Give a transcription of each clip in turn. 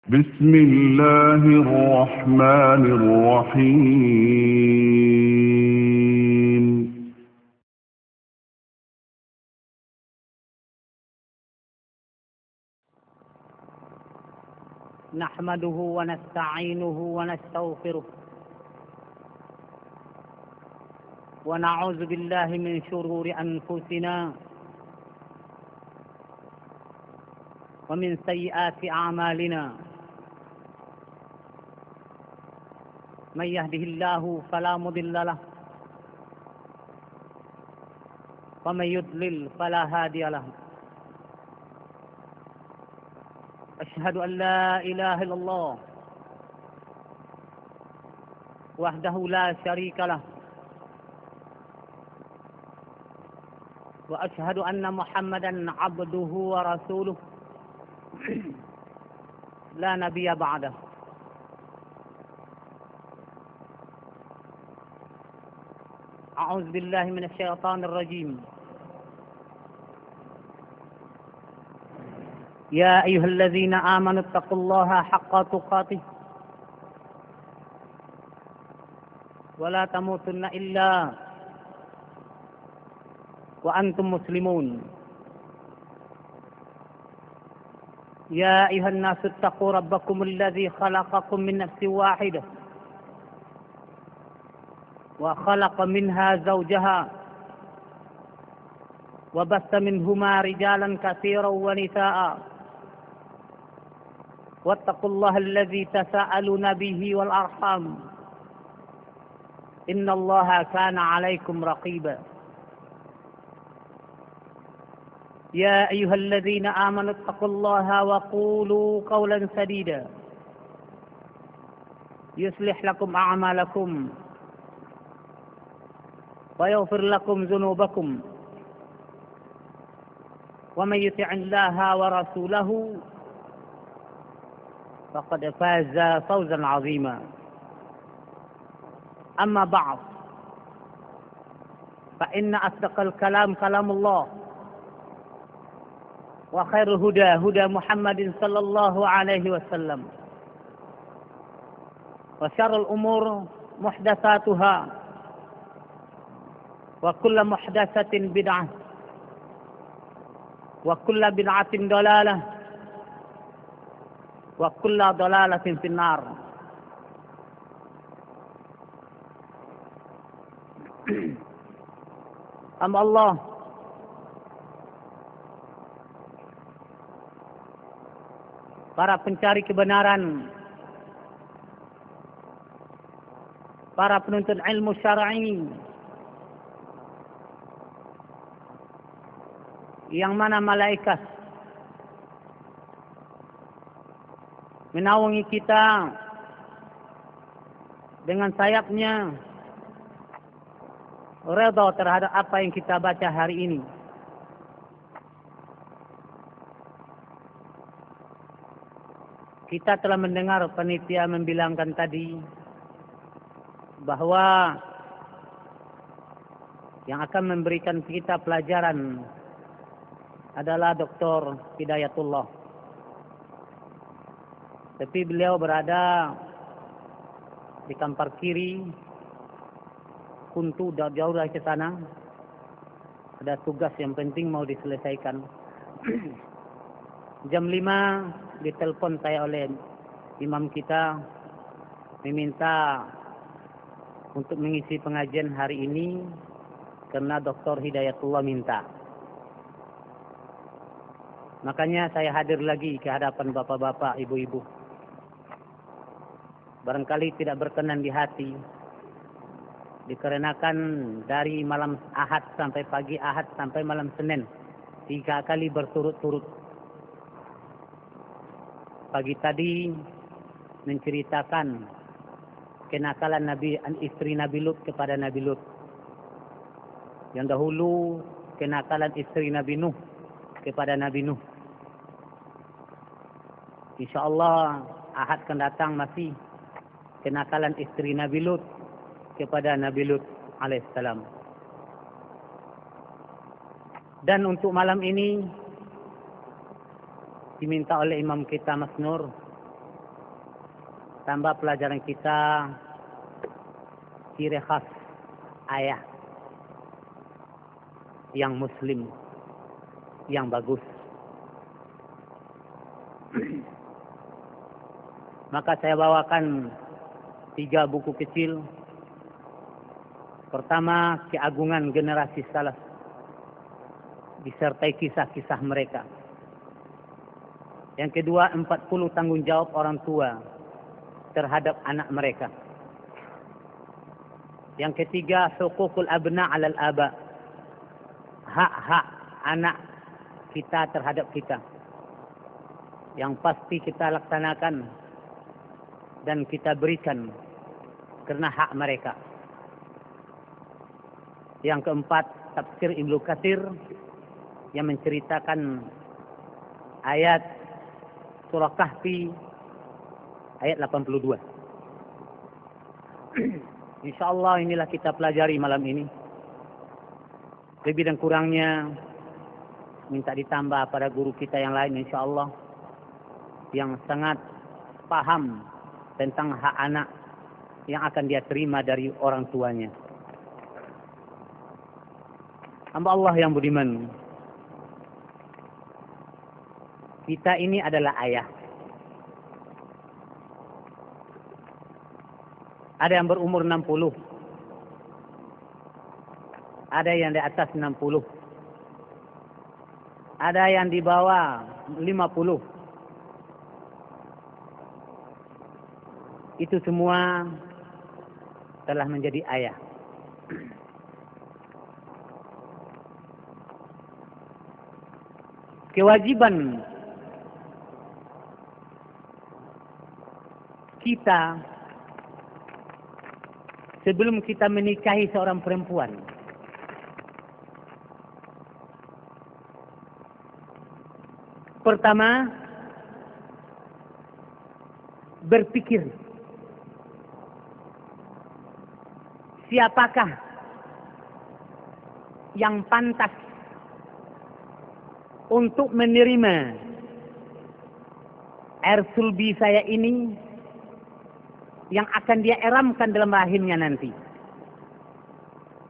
بسم الله الرحمن الرحيم. نحمده ونستعينه ونستغفره ونعوذ بالله من شرور أنفسنا ومن سيئات أعمالنا. من يهده الله فلا مضل له ومن يضلل فلا هادي له. أشهد أن لا إله إلا الله وحده لا شريك له، وأشهد أن محمدا عبده ورسوله لا نبي بعده. أعوذ بالله من الشيطان الرجيم. يا أيها الذين آمنوا اتقوا الله حق تقاته ولا تموتن إلا وأنتم مسلمون. يا أيها الناس اتقوا ربكم الذي خلقكم من نفس واحدة وخلق منها زوجها وبث منهما رجالا كثيرا ونساء، واتقوا الله الذي تساءلون به والأرحام إن الله كان عليكم رقيبا. يا أيها الذين آمنوا اتقوا الله وقولوا قولا سديدا يصلح لكم أعمالكم ويغفر لكم ذنوبكم، ومن يطع الله ورسوله فقد فاز فوزا عظيما. أما بعد، فإن أصدق الكلام كلام الله، وخير الهدى هدى محمد صلى الله عليه وسلم، وشر الأمور محدثاتها، وكل محدثة بدعة، وكل بدعة ضلالة، وكل ضلالة في النار. أما الله para pencari kebenaran, para penuntut ilmu syar'i, yang mana malaikat menaungi kita dengan sayapnya, redha terhadap apa yang kita baca hari ini. Kita telah mendengar panitia membilangkan tadi bahwa yang akan memberikan kita pelajaran adalah Dr. Hidayatullah. Tapi beliau berada di kampar kiri, Kuntu, jauh dari ke sana. Ada tugas yang penting mau diselesaikan. Jam 5 ditelepon saya oleh imam kita, meminta untuk mengisi pengajian hari ini karena Dr. Hidayatullah minta. Makanya saya hadir lagi ke hadapan bapak-bapak, ibu-ibu. Barangkali tidak berkenan di hati, dikarenakan dari malam Ahad sampai pagi Ahad sampai malam Senin 3 kali berturut-turut. Pagi tadi menceritakan kenakalan istri Nabi Lut kepada Nabi Lut. Yang dahulu kenakalan istri Nabi Nuh kepada Nabi Nuh. InsyaAllah Ahad akan datang masih kenakalan istri Nabi Lut kepada Nabi Lut alaihissalam. Dan untuk malam ini diminta oleh imam kita Mas Nur tambah pelajaran kita ciri khas ayah yang muslim, yang bagus. Maka saya bawakan 3 buku kecil. Pertama, keagungan generasi salaf, disertai kisah-kisah mereka. Yang kedua, 40 tanggung jawab orang tua terhadap anak mereka. Yang ketiga, huququl abna 'alal aba, hak-hak anak kita terhadap kita, yang pasti kita laksanakan dan kita berikan karena hak mereka. Yang keempat, tafsir Ibnu Katsir yang menceritakan ayat surah Kahfi ayat 82. Insyaallah inilah kita pelajari malam ini. Lebih dan kurangnya minta ditambah pada guru kita yang lain insyaallah yang sangat paham tentang hak anak yang akan dia terima dari orang tuanya. Hamba Allah yang budiman, kita ini adalah ayah. Ada yang berumur 60, ada yang di atas 60, ada yang di bawah 50. Itu semua telah menjadi ayah. Kewajiban kita sebelum kita menikahi seorang perempuan, pertama berpikir siapakah yang pantas untuk menerima air sulbi saya ini yang akan dia eramkan dalam rahimnya nanti.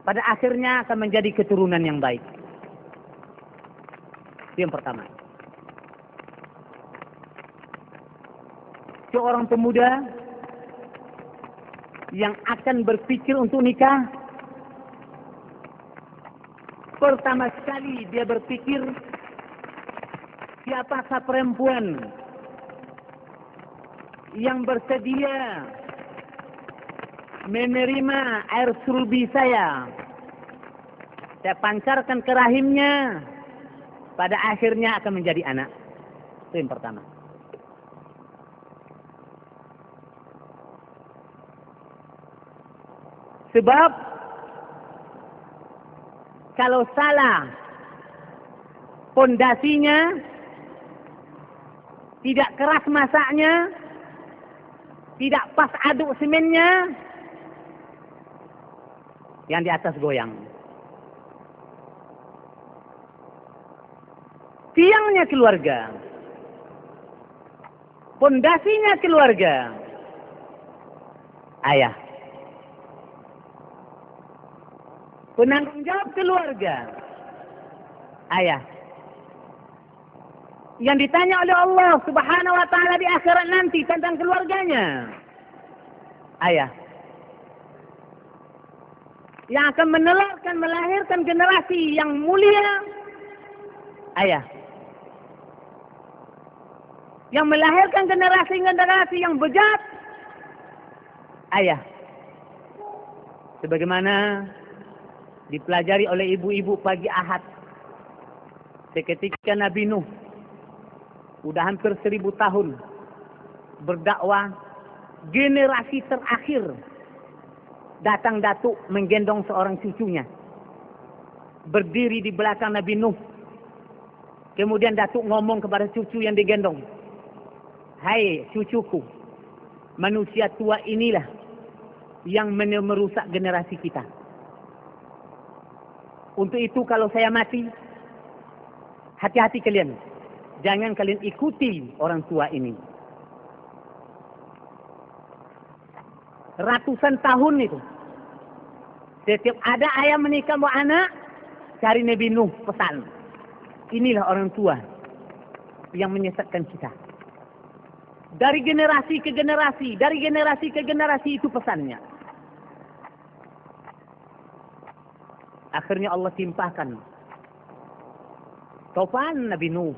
Pada akhirnya akan menjadi keturunan yang baik. Itu yang pertama. Seorang pemuda yang akan berpikir untuk nikah, pertama sekali dia berpikir siapakah perempuan yang bersedia menerima air sulbi saya pancarkan ke rahimnya, pada akhirnya akan menjadi anak. Itu yang pertama. Sebab kalau salah pondasinya, tidak keras masaknya, tidak pas aduk semennya, yang di atas goyang. Tiangnya keluarga, pondasinya keluarga, ayah. Penanggung jawab keluarga, ayah. Yang ditanya oleh Allah Subhanahu wa ta'ala di akhirat nanti tentang keluarganya, ayah. Yang akan menelarkan, melahirkan generasi yang mulia, ayah. Yang melahirkan generasi-generasi yang bejat, ayah. Sebagaimana dipelajari oleh ibu-ibu pagi Ahad, seketika Nabi Nuh udah hampir 1000 tahun berdakwah, generasi terakhir datang datuk menggendong seorang cucunya, berdiri di belakang Nabi Nuh. Kemudian datuk ngomong kepada cucu yang digendong, "Hai cucuku, manusia tua inilah yang merusak generasi kita. Untuk itu kalau saya mati, hati-hati kalian. Jangan kalian ikuti orang tua ini." ratusan tahun itu. Setiap ada ayah menikah buat anak, cari Nabi Nuh pesan. Inilah orang tua yang menyesatkan kita. Dari generasi ke generasi, dari generasi ke generasi itu pesannya. Akhirnya Allah timpahkan topaan Nabi Nuh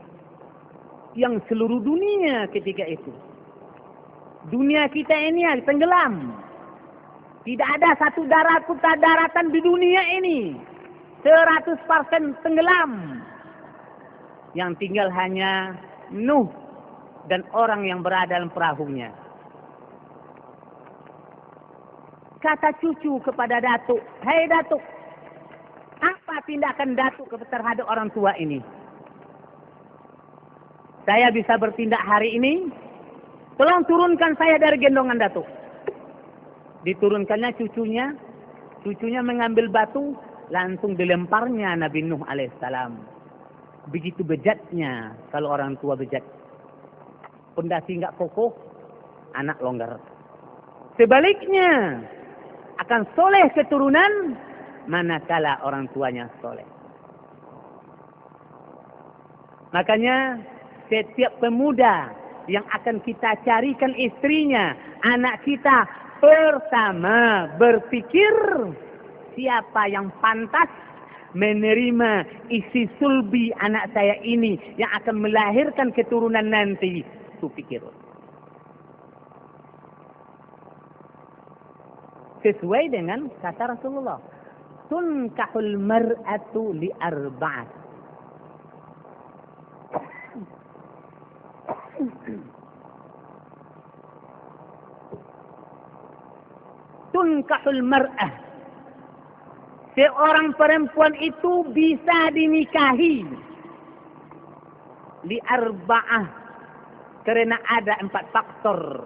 yang seluruh dunia ketika itu. Dunia kita ini tenggelam. Tidak ada satu daratan di dunia ini 100% tenggelam. Yang tinggal hanya Nuh dan orang yang berada dalam perahunya. Kata cucu kepada datuk, "Hei datuk, apa tindakan datuk terhadap orang tua ini? Saya bisa bertindak hari ini, tolong turunkan saya dari gendongan datuk." Diturunkannya cucunya mengambil batu, langsung dilemparnya Nabi Nuh alaihissalam. Begitu bejatnya kalau orang tua bejat. Pondasi enggak kokoh, anak longgar. Sebaliknya, akan soleh keturunan manakala orang tuanya soleh. Makanya setiap pemuda yang akan kita carikan istrinya, anak kita, pertama berpikir siapa yang pantas menerima isi sulbi anak saya ini yang akan melahirkan keturunan nanti. Itu pikir. Sesuai dengan kata Rasulullah. Tunkahul mar'atu li arba'at. Tunkahul mar'ah. Seorang perempuan itu bisa dinikahi li arba'ah karena ada 4 faktor.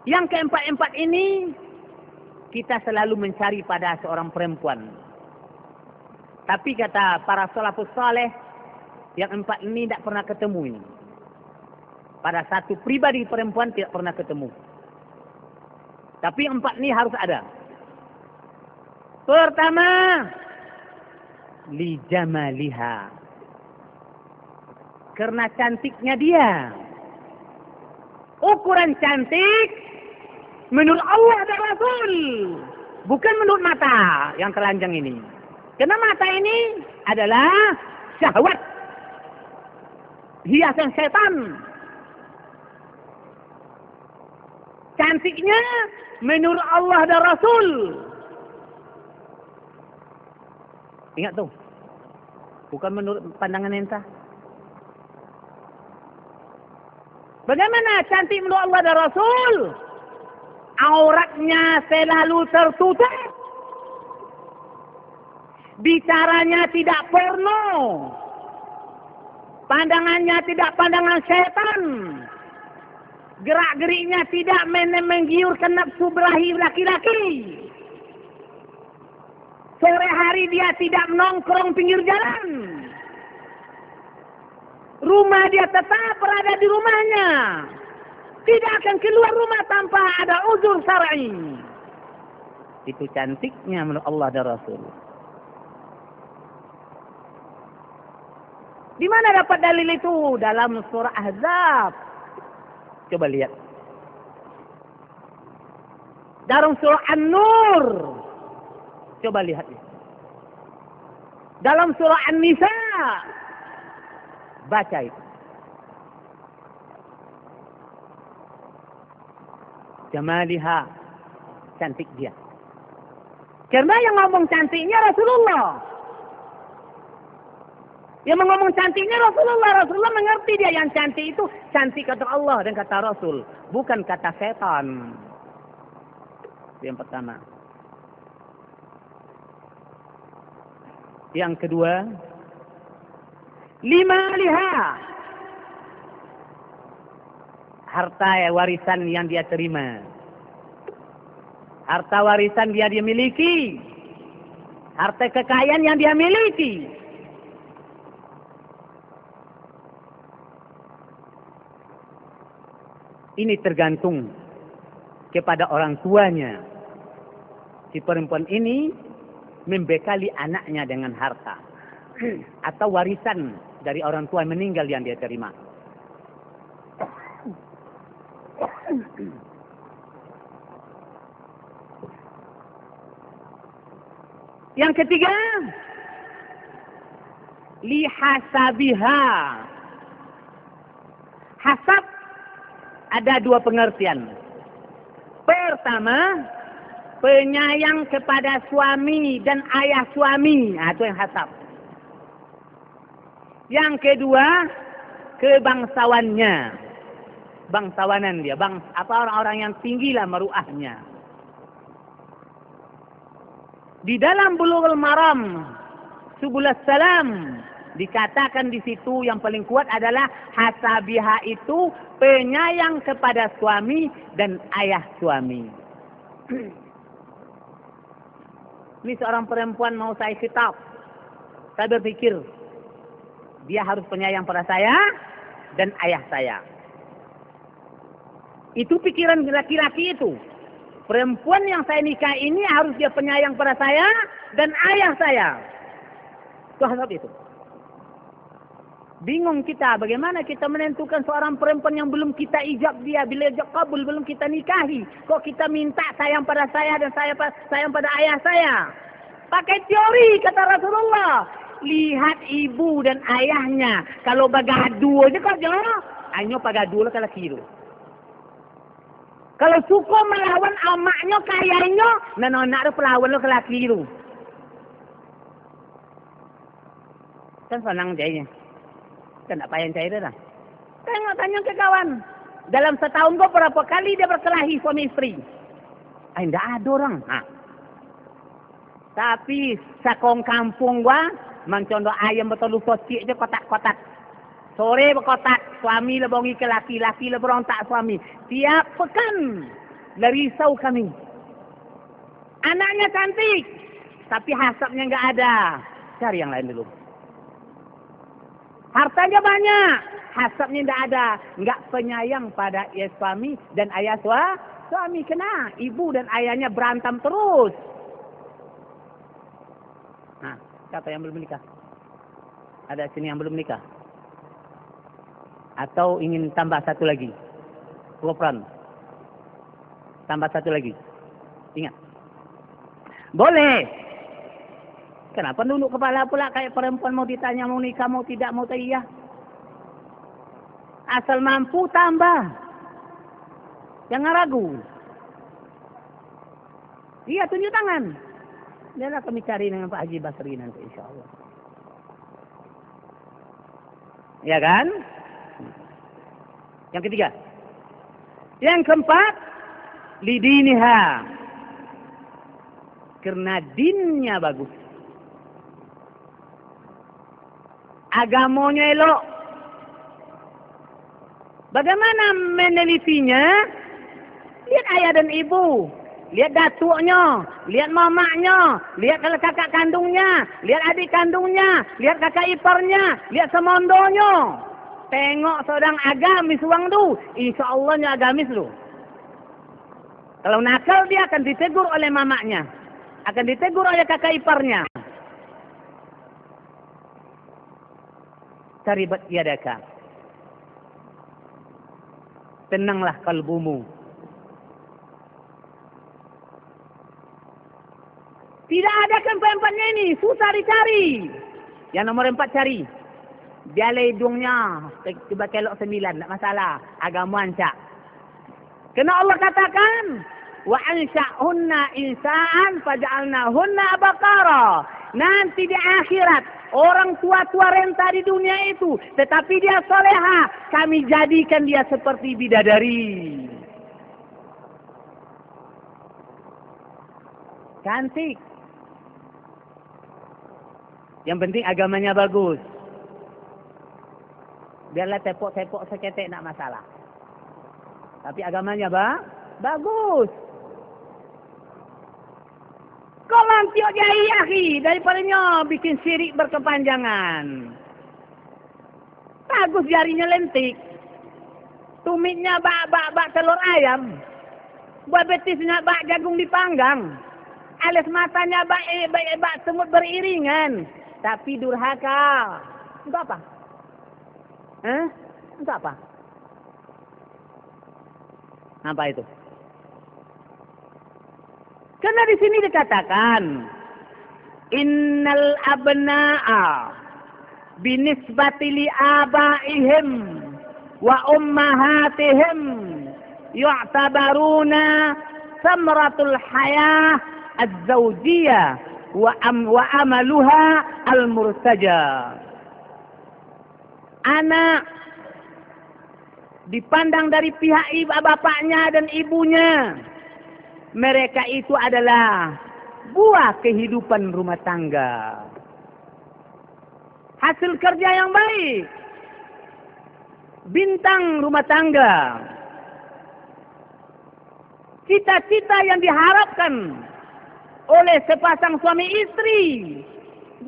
Yang keempat-empat ini kita selalu mencari pada seorang perempuan. Tapi kata para salafus saleh, yang 4 ini tidak pernah ketemu ini. Pada satu pribadi perempuan tidak pernah ketemu. Tapi yang 4 ini harus ada. Pertama, li jamaliha. Karena cantiknya dia. Ukuran cantik menurut Allah dan Rasul. Bukan menurut mata yang telanjang ini. Karena mata ini adalah syahwat. Hiasan setan. Cantiknya menurut Allah dan Rasul. Ingat tuh. Bukan menurut pandangan enta. Bagaimana cantik menurut Allah dan Rasul? Auratnya selalu tertutup. Bicaranya tidak porno. Pandangannya tidak pandangan setan. Gerak-geriknya tidak menggiurkan nafsu birahi laki-laki. Sore hari dia tidak menongkrong pinggir jalan. Rumah dia tetap berada di rumahnya. Tidak akan keluar rumah tanpa ada uzur syar'i. Itu cantiknya menurut Allah dan Rasul. Di mana dapat dalil itu? Dalam surah Ahzab. Coba lihat. Dalam surah An-Nur. Coba lihat. Dalam surah An-Nisa. Baca itu. Jamaliha. Cantik dia. Karena yang ngomong cantiknya Rasulullah. Yang ngomong cantiknya Rasulullah. Rasulullah mengerti dia yang cantik itu. Cantik kata Allah dan kata Rasul. Bukan kata setan. Yang pertama. Yang kedua. Lima liha. Harta warisan yang dia terima. Harta warisan dia miliki. Harta kekayaan yang dia miliki. Ini tergantung kepada orang tuanya. Si perempuan ini membekali anaknya dengan harta atau warisan dari orang tua yang meninggal yang dia terima. Yang ketiga, lihasabiha. Hasab ada dua pengertian. Pertama, penyayang kepada suami dan ayah suami. Itu yang hasab. Yang kedua, kebangsawannya. Bangsawanan dia. Orang-orang yang tinggilah maruahnya. Di dalam Bulughul Maram Subulus Salam dikatakan di situ yang paling kuat adalah hasabiha itu penyayang kepada suami dan ayah suami. Ini seorang perempuan mau saya khitab. Saya berpikir dia harus penyayang pada saya dan ayah saya. Itu pikiran laki-laki itu. Perempuan yang saya nikah ini harus dia penyayang pada saya dan ayah saya. Itu hasab itu. Bingung kita bagaimana kita menentukan seorang perempuan yang belum kita ijab dia. Bila ijab kabul belum kita nikahi. Kok kita minta sayang pada saya dan sayang pada ayah saya. Pakai teori kata Rasulullah. Lihat ibu dan ayahnya. Kalau bagadu aja kok jangan. Anyo pagadu lah kalau kiro. Kalau suka melawan amaknya, kayaknya, nak ada pelawan lo ke laki itu. Kan senang jadinya. Kan tak payah cair dah. Tanya ke kawan. Dalam setahun kau berapa kali dia berkelahi suami istri? Tidak ada orang. Tapi sakong kampung gua, mencontoh ayam betul sosik je kotak-kotak. Sore berkotak, suami lebongi ke laki, laki leberontak suami. Tiap pekan, risau kami. Anaknya cantik, tapi hasabnya enggak ada. Cari yang lain dulu. Hartanya banyak, hasabnya enggak ada. Enggak penyayang pada suami dan ayah suami. Kena, ibu dan ayahnya berantem terus. Nah, siapa yang belum menikah? Ada sini yang belum nikah? Atau ingin tambah satu lagi? Gopran. Tambah satu lagi. Ingat. Boleh. Kenapa nunduk kepala pula kayak perempuan mau ditanya mau nikah, mau tidak, mau iya. Asal mampu tambah. Jangan ragu. Iya, tunjuk tangan. Biarlah kami cari dengan Pak Haji Basri nanti insyaAllah. Ya kan? Yang ketiga. Yang keempat, lidiniha. Karena dinnya bagus. Agamanya elok. Bagaimana menelitinya? Lihat ayah dan ibu. Lihat datuknya. Lihat mamaknya. Lihat kakak kandungnya. Lihat adik kandungnya. Lihat kakak iparnya. Lihat semondonya. Tengok seorang agamis uang tu. InsyaAllah nya agamis tu. Kalau nakal dia akan ditegur oleh mamaknya. Akan ditegur oleh kakak iparnya. Taribat yadaka. Tenanglah kalbumu. Tidak ada keempat-empatnya ini. Susah dicari. Yang nomor 4 cari. Biala hidungnya. Coba kelok 9. Tak masalah. Agama ancak. Kena Allah katakan. Wa ansha'hunna insa'an faja'alnahunna abaqara. Nanti di akhirat. Orang tua-tua renta di dunia itu. Tetapi dia soleha. Kami jadikan dia seperti bidadari. Cantik. Yang penting agamanya bagus. Biarlah tepok-tepok seketek nak masalah. Tapi agamanya bagus. Kau mantiok jahil akhi. Daripadanya bikin syirik berkepanjangan. Bagus jarinya lentik. Tumitnya bak telur ayam. Buat betisnya bak jagung dipanggang. Alis matanya bak semut beriringan. Tapi durhaka. Untuk apa? Untuk apa? Apa itu? Karena di sini dikatakan innal abna'a binisbati li abaihim wa ummahatihim yu'tabaruna samratul hayah az-zawjiyah wa amaluha al-murtaja. Anak dipandang dari pihak bapaknya dan ibunya, mereka itu adalah buah kehidupan rumah tangga, hasil kerja yang baik, bintang rumah tangga, cita-cita yang diharapkan oleh sepasang suami istri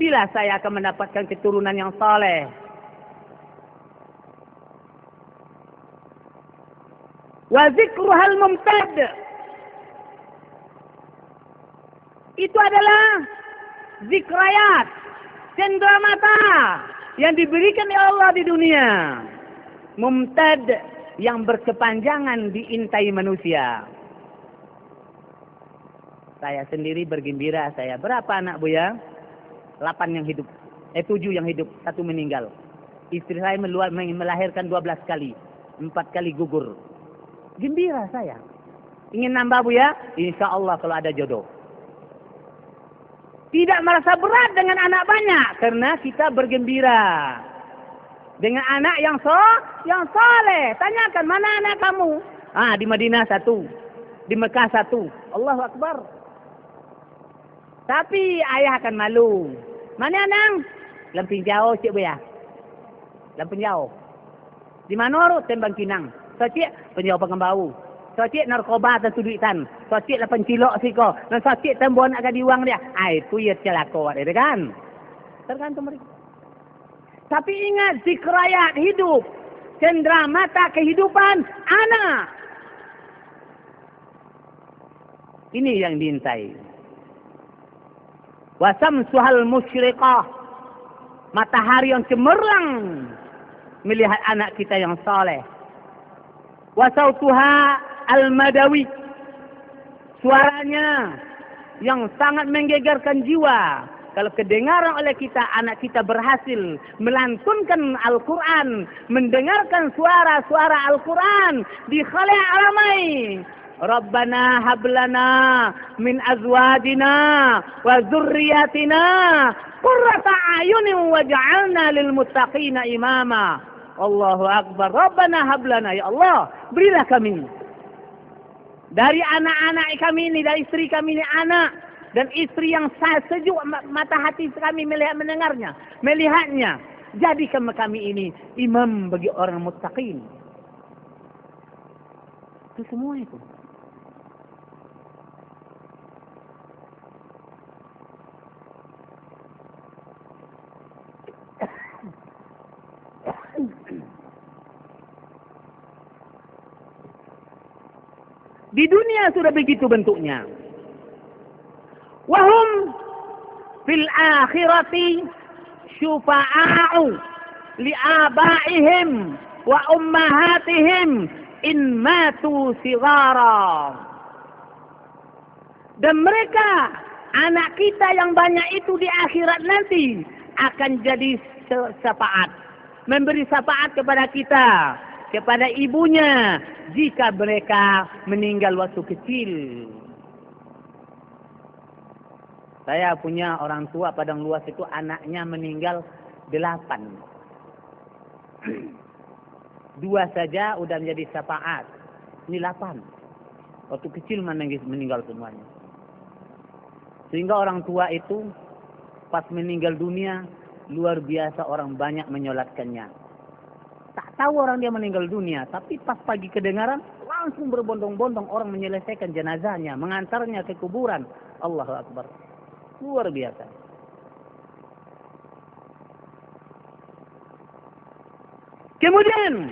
bila saya akan mendapatkan keturunan yang saleh. Wa zikruhal mumtad, itu adalah zikrayat, cenderamata yang diberikan oleh Allah di dunia. Mumtad, yang berkepanjangan diintai manusia. Saya sendiri bergembira, saya berapa anak Buya? 8 yang hidup, 7 yang hidup, 1 meninggal. Istri saya melahirkan 12 kali, 4 kali gugur. Gembira saya. Ingin nambah Buya? Insya Allah kalau ada jodoh. Tidak merasa berat dengan anak banyak karena kita bergembira dengan anak yang soleh. Tanyakan, mana anak kamu? Di Madinah 1, di Mekah 1. Allahu Akbar. Tapi ayah akan malu. Mana nang? Lamping jauh cik Buya. Lamping jauh. Di mana Tembang Kinang. So cik penjauh Pengembau. So cik narkoba atau duitan. So cik lah pencilok siko. Dan so cik tembon agak diwang dia. Itu ya celaka ada kan? Tergantung mereka. Tapi ingat, zikrayat hidup, cenderamata kehidupan anak. Ini yang diintai. Wasamsuhal musyriqah, matahari yang cemerlang melihat anak kita yang saleh. Wasautuha al-madawi, suaranya yang sangat menggegarkan jiwa. Kalau kedengaran oleh kita, anak kita berhasil melantunkan Al-Quran, mendengarkan suara-suara Al-Quran di khalayak ramai. Rabbana hablana min azwajina wa zurriyatina qurrata a'yunin waj'alna lil muttaqina imama. Allahu Akbar. Rabbana hablana, ya Allah, berilah kami dari anak-anak kami ini, dari istri kami ini anak, dan istri yang sejuk mata hati kami mendengarnya, melihatnya. Jadikan kami ini imam bagi orang muttaqin. Itu semua itu. Di dunia sudah begitu bentuknya. Wahum fil akhirati syufa'a'u li'abaihim wa ummahatihim in matu sigara. Dan mereka, anak kita yang banyak itu di akhirat nanti akan jadi syafaat, memberi syafaat kepada kita, kepada ibunya jika mereka meninggal waktu kecil. Saya punya orang tua Padang Luas itu, anaknya meninggal 8. 2 saja udah menjadi syafaat. Ini 8. Waktu kecil meninggal semuanya. Sehingga orang tua itu pas meninggal dunia, luar biasa orang banyak menyolatkannya. Tak tahu orang dia meninggal dunia, tapi pas pagi kedengaran, langsung berbondong-bondong orang menyelesaikan jenazahnya, mengantarnya ke kuburan. Allahu Akbar. Luar biasa. Kemudian,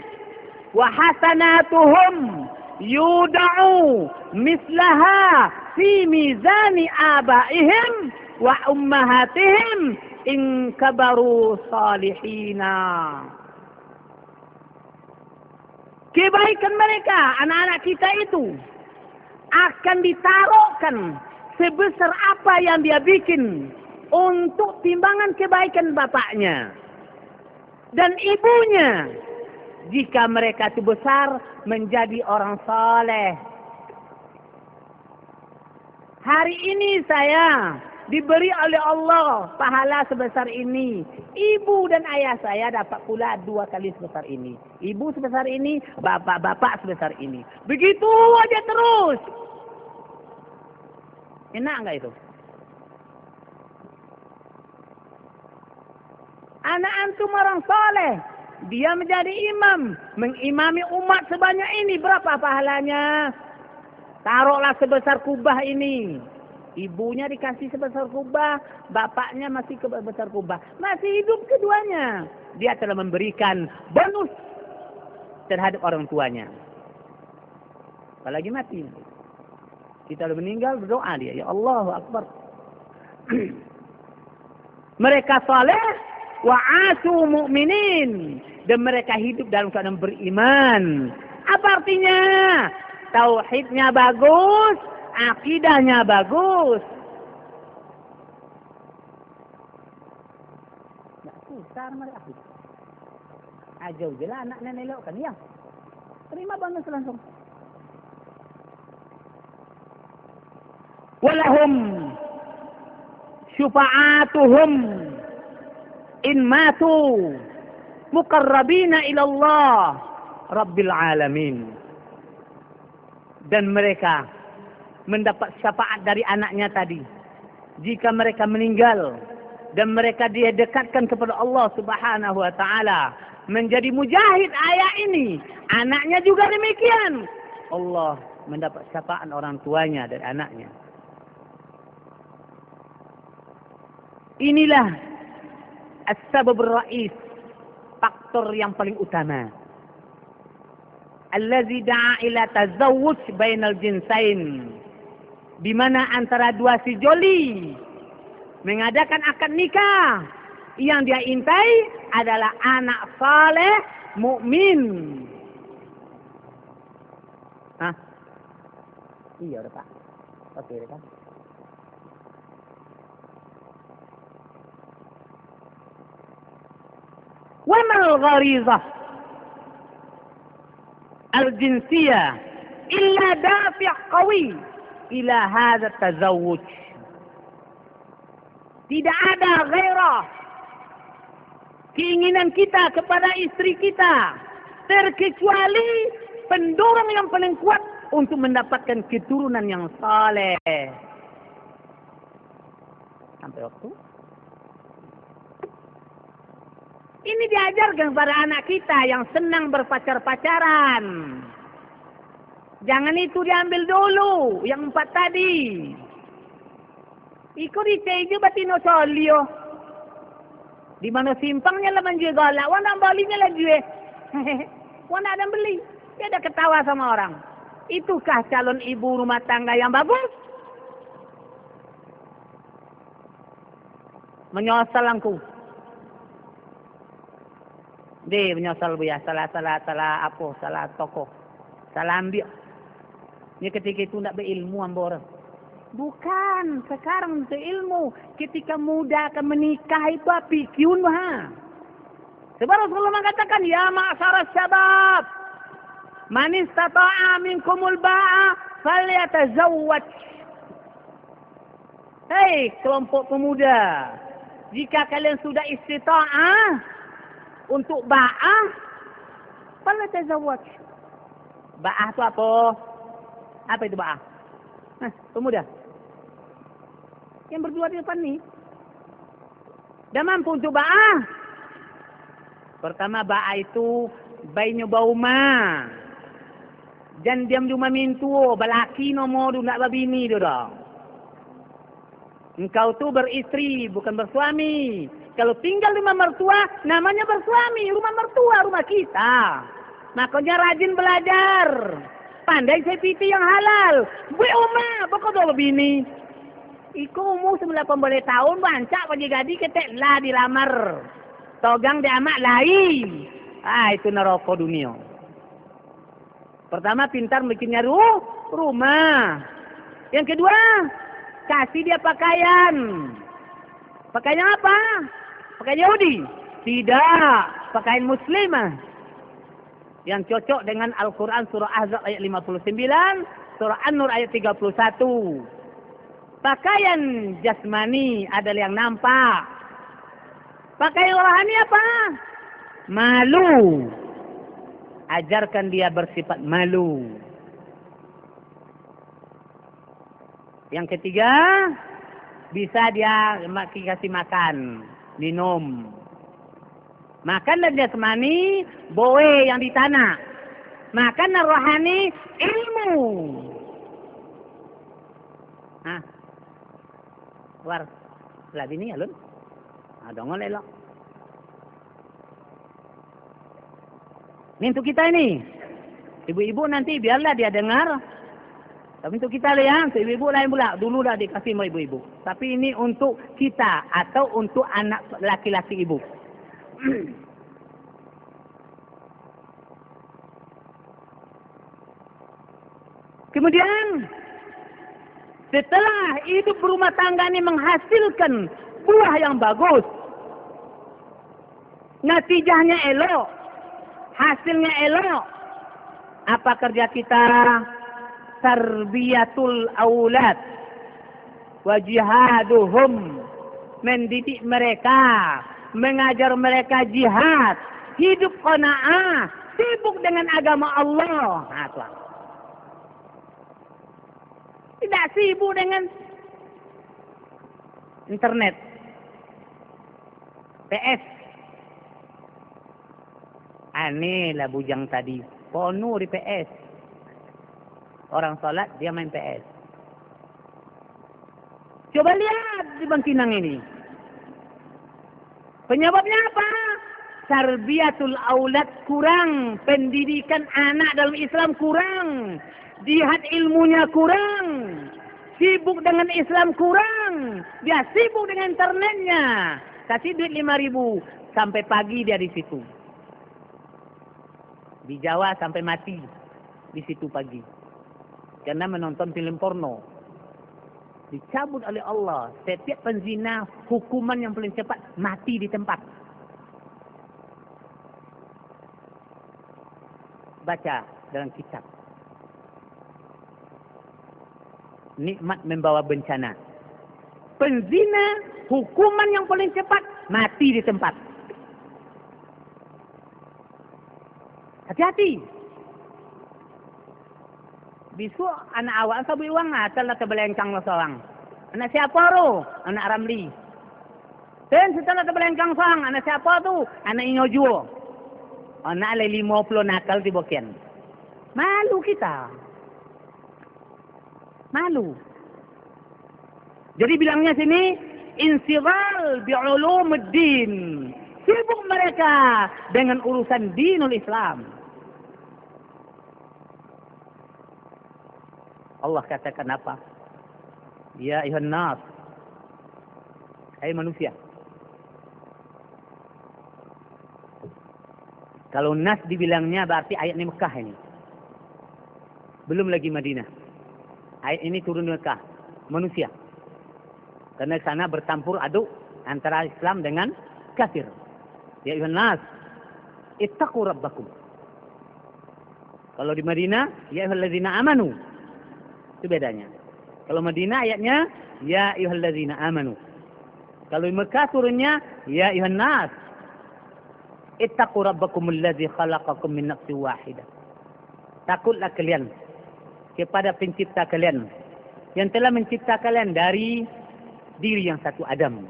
wa hasanatuhum yuda'u mislaha fi mizani abaihim wa ummahatihim in kabaru salihina. Kebaikan mereka, anak-anak kita itu, akan ditaruhkan sebesar apa yang dia bikin untuk timbangan kebaikan bapaknya dan ibunya. Jika mereka itu besar menjadi orang saleh. Hari ini saya diberi oleh Allah pahala sebesar ini. Ibu dan ayah saya dapat pula 2 kali sebesar ini. Ibu sebesar ini, bapak sebesar ini. Begitu aja terus. Enak enggak itu? Anak antum orang soleh. Dia menjadi imam. Mengimami umat sebanyak ini. Berapa pahalanya? Taruhlah sebesar kubah ini. Ibunya dikasih sebesar kubah, bapaknya masih sebesar kubah. Masih hidup keduanya. Dia telah memberikan bonus terhadap orang tuanya. Apalagi mati. Kita sudah meninggal, berdoa dia. Ya Allahu Akbar. Mereka saleh wa'asu mu'minin. Dan mereka hidup dalam keadaan beriman. Apa artinya? Tauhidnya bagus. Akidahnya bagus. Tak susah mereka. Ajau je lah anak nenek elok kan. Ya. Terima bonus langsung. Walahum syufa'atuhum in matu muqarrabina ilallah Rabbil alamin. Dan mereka mendapat syafaat dari anaknya tadi. Jika mereka meninggal dan mereka dia dekatkan kepada Allah Subhanahu wa taala, menjadi mujahid ayah ini, anaknya juga demikian. Allah mendapat syafaat orang tuanya dan anaknya. Inilah as-sabab ar-ra'is, faktor yang paling utama. Allazi da'a ila tazawwuj bainal jinsain. Di mana antara dua si joli mengadakan akad nikah. Yang dia intai adalah anak saleh mukmin. Hah? Iya udah Pak. Oke kan? Wa mal gharizah al-jinsiyah illa dafi' qawi ila hadha tazawwuj. Tidak ada gairah keinginan kita kepada istri kita terkecuali pendorong yang paling kuat untuk mendapatkan keturunan yang saleh. Sampai waktu ini diajarkan pada anak kita yang senang berpacar-pacaran. Jangan itu diambil dulu, yang 4 tadi. Iko diteju batino solio. Di mana simpangnya lah menjual galak, wah nak belinya lah jual. Wah nak ada beli, dia ada ketawa sama orang. Itukah calon ibu rumah tangga yang bagus? Menyosal aku. Dia menyosal bu ya, salah apa, salah tokoh, salah ambil. Ni ketika itu nak berilmu hamba orang. Bukan, sekarang untuk ilmu. Ketika muda akan menikah itu pikiun ha. Sebab Rasulullah mengatakan, ya ma'asyara syabab, man istata'a minkumul ba'a falyatazawwaj. Hei kelompok pemuda, jika kalian sudah istita'ah untuk ba'ah, falyatazawwaj. Ba'ah itu apa? Apa itu ba'ah? Pemuda yang berdua di depan ni dah mampu untuk ba'ah. Pertama ba'ah itu bainyo bauma. Jangan diam di rumah mintu, balaki nomor nak babini dia dah. Engkau tu beristri bukan bersuami. Kalau tinggal di rumah mertua namanya bersuami, rumah mertua, rumah kita. Makanya rajin belajar. pandai saya piti yang halal. Buat umah, bakal bini. Iku umur 18 tahun, bancak pagi gadi ketek lah dilamar. Togang dia amat lain. Itu neraka dunia. Pertama, pintar bikinnya rumah. Yang kedua, kasih dia pakaian. Pakaian apa? Pakaian Yahudi? Tidak. Pakaian muslimah. Yang cocok dengan Al-Quran surah Ahzab ayat 59, surah An-Nur ayat 31. Pakaian jasmani adalah yang nampak. Pakaian rohani apa? Malu. Ajarkan dia bersifat malu. Yang ketiga, bisa dia kasih makan, minum. Makan dan jasmani, boe yang di tanah. Makan dan rohani, ilmu. War, lah bini alun. Dongol elok. Ini untuk kita ini. Ibu-ibu nanti biarlah dia dengar. Tapi untuk kita lihat, ibu-ibu lain pula. Dulu dah dikasih sama ibu-ibu. Tapi ini untuk kita atau untuk anak laki-laki ibu. Kemudian setelah hidup berumah tangga ini menghasilkan buah yang bagus, natijahnya elok, hasilnya elok, apa kerja kita? Tarbiyatul aulad wa jihaduhum, mendidik mereka, mengajar mereka jihad, hidup qanaah, sibuk dengan agama Allah. Tidak sibuk dengan internet, PS. Aneh lah bujang tadi, penuh di PS. Orang salat dia main PS. Coba lihat di Bangkinang ini. Penyebabnya apa? Tarbiyatul aulad kurang, pendidikan anak dalam Islam kurang, jihad ilmunya kurang, sibuk dengan Islam kurang, dia sibuk dengan internetnya. Kasih duit 5.000 sampai pagi dia di situ. Di Jawa sampai mati di situ pagi. Karena menonton film porno. Dicabut oleh Allah. Setiap penzina, hukuman yang paling cepat, mati di tempat. Baca dalam kitab. Nikmat membawa bencana. Penzina, hukuman yang paling cepat, mati di tempat. Hati-hati. Besok anak awak sabu uang asal lah terbelengkang lah seorang. Anak siapa tu? Anak Ramli. Dan setelah terbelengkang seorang, anak siapa tu? Anak Inyojuo. Anak le 50 nakal di Bokian. Malu kita. Malu. Jadi bilangnya sini, insighal bi'ulumuddin. Sibuk mereka dengan urusan dinul Islam. Allah katakan apa? Ya ayuhan nas. Hai manusia. Kalau nas dibilangnya berarti ayat ini Mekah ini. Belum lagi Madinah. Ayat ini turun di Mekah. Manusia. Karena sana bertampur aduk antara Islam dengan kafir. Ya ayuhan nas. Ittaqu rabbakum. Kalau di Madinah, ya ayyuhallazina amanu. Itu bedanya. Kalau Madinah ayatnya, ya ayyuhallazina amanu. Kalau di Mekah turunnya, ya ayyuhan nas. Ittaqu rabbakumul ladzi khalaqakum min nafsin wahidah. Takutlah kalian kepada pencipta kalian yang telah mencipta kalian dari diri yang satu Adam.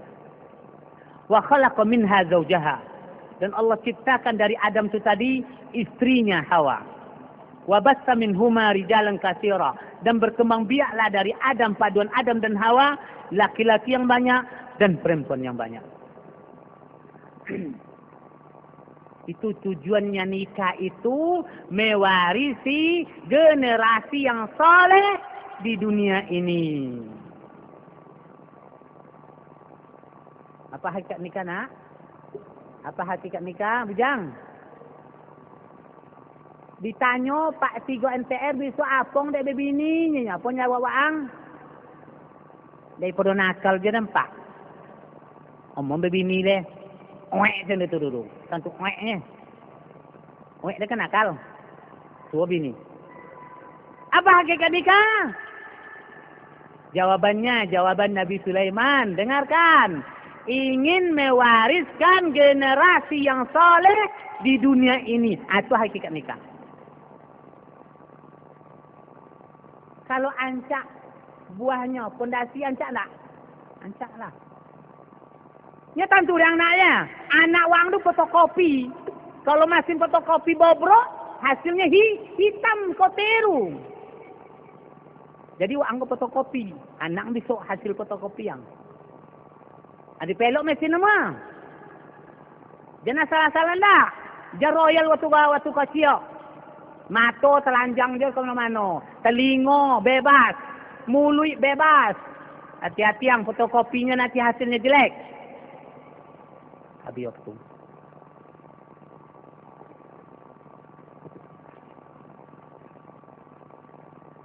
Wa khalaqa minha zawjaha. Dan Allah ciptakan dari Adam itu tadi istrinya Hawa. Wa bassa minhuma rijalan katsira, dan berkembang biaklah dari Adam, paduan Adam dan Hawa, laki-laki yang banyak dan perempuan yang banyak. Itu tujuannya nikah itu mewarisi generasi yang saleh di dunia ini. Apa hakikat nikah, nak? Apa hakikat nikah, Bujang? Ditanya Pak Tigo NTR besok apong dek bebininya, apa nyawa waang? Daripada nakal je nampak. Omong bebini deh. Oek je tu dulu. Tentu oeknya. Oek dia kan nakal. Tua bini. Apa hakikat nikah? Jawabannya, jawaban Nabi Sulaiman. Dengarkan. Ingin mewariskan generasi yang soleh di dunia ini. Itu hakikat nikah. Kalau ancak buahnya, pondasi ancak tak? Ancak lah. Ya tentu yang naknya. Anak wang tu fotokopi. Kalau mesin fotokopi bobrok, hasilnya hitam koteru. Jadi wang fotokopi. Anak besok hasil fotokopi yang. Ada pelok mesin nama. Jangan salah-salah tak. Jangan royal waktu kecil. Mato telanjang je ke mana-mana. Telinga bebas. Mulut bebas. Hati-hati yang fotokopinya nanti hasilnya jelek. Habis waktu.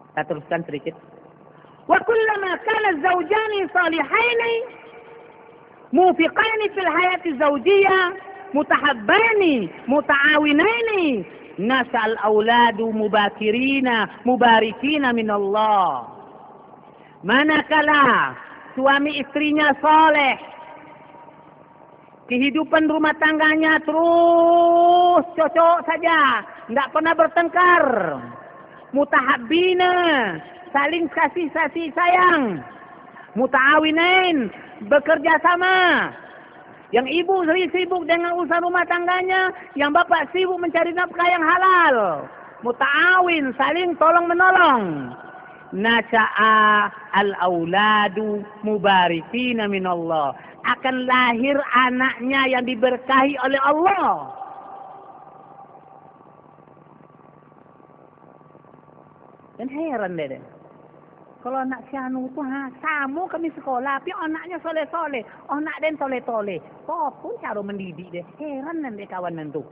Kita teruskan sedikit. Wa kullama kana az-zawjani salihaini mufiqaini fil hayati zawjiyah mutahabbani muta'awinaini nasal auladu mubarikina min Allah. Manakala suami istrinya soleh, kehidupan rumah tangganya terus cocok saja, tidak pernah bertengkar. Mutahabbina, saling kasih sayang. Muta'awinain, bekerja sama. Yang ibu sibuk dengan usaha rumah tangganya, yang bapak sibuk mencari nafkah yang halal. Muta'awin, saling tolong menolong. Nasya'a al-auladu mubarikina min Allah. Akan lahir anaknya yang diberkahi oleh Allah. Dan heran deh. Kalau anak si anu tu sama kami sekolah, tapi anaknya soleh-soleh, anak dan toleh-toleh. Apa pun cara mendidik dia. Heran nanti kawanan tu.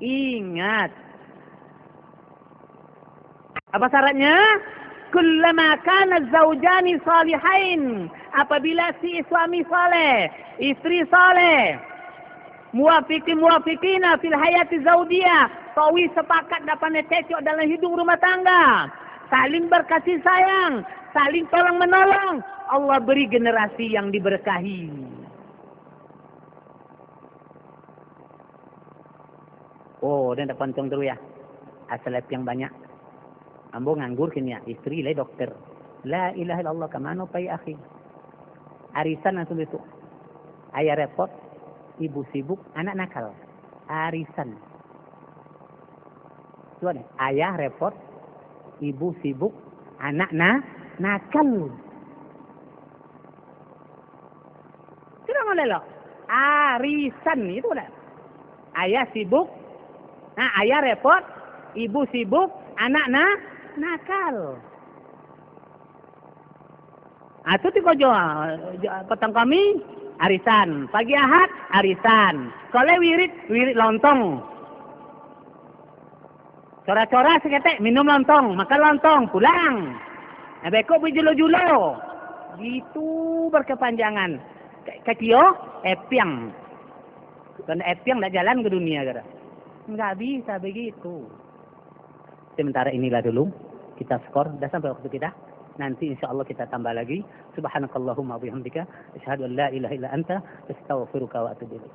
Ingat. Apa syaratnya? Kullama kana az-zawjani salihain. Apabila si suami saleh, istri saleh, muwafiqina fil hayati zawdiyah, tawi sepakat dapat cocok dalam hidup rumah tangga, saling berkasih sayang, saling tolong menolong, Allah beri generasi yang diberkahi. Oh, dan tak pontong terus ya. Asal yang banyak. Ambo nganggur kini ya, istri le dokter. La ilaha illallah kamano pai akhi. Arisan langsung besok. Ayah repot, ibu sibuk, anak nakal. Arisan. Tuan, ayah repot, ibu sibuk, anak nakal. Tidak boleh loh. Arisan itu dah. Ayah sibuk, ayah repot, ibu sibuk, anak nakal. Itu tiko petang kami arisan, pagi Ahad arisan, kalau wirid lontong. Cora-cora seketek minum lontong, makan lontong, pulang. Beko berjulo-julo. Gitu berkepanjangan. Kakio, epiang. Karena epiang tak jalan ke dunia. Enggak bisa begitu. Sementara inilah dulu. Kita skor. Dah sampai waktu kita. Nanti insyaAllah kita tambah lagi. Subhanakallahumma bihamdika. Asyhadu an la ilaha illa anta. Astaghfiruka wa atubu ilaik.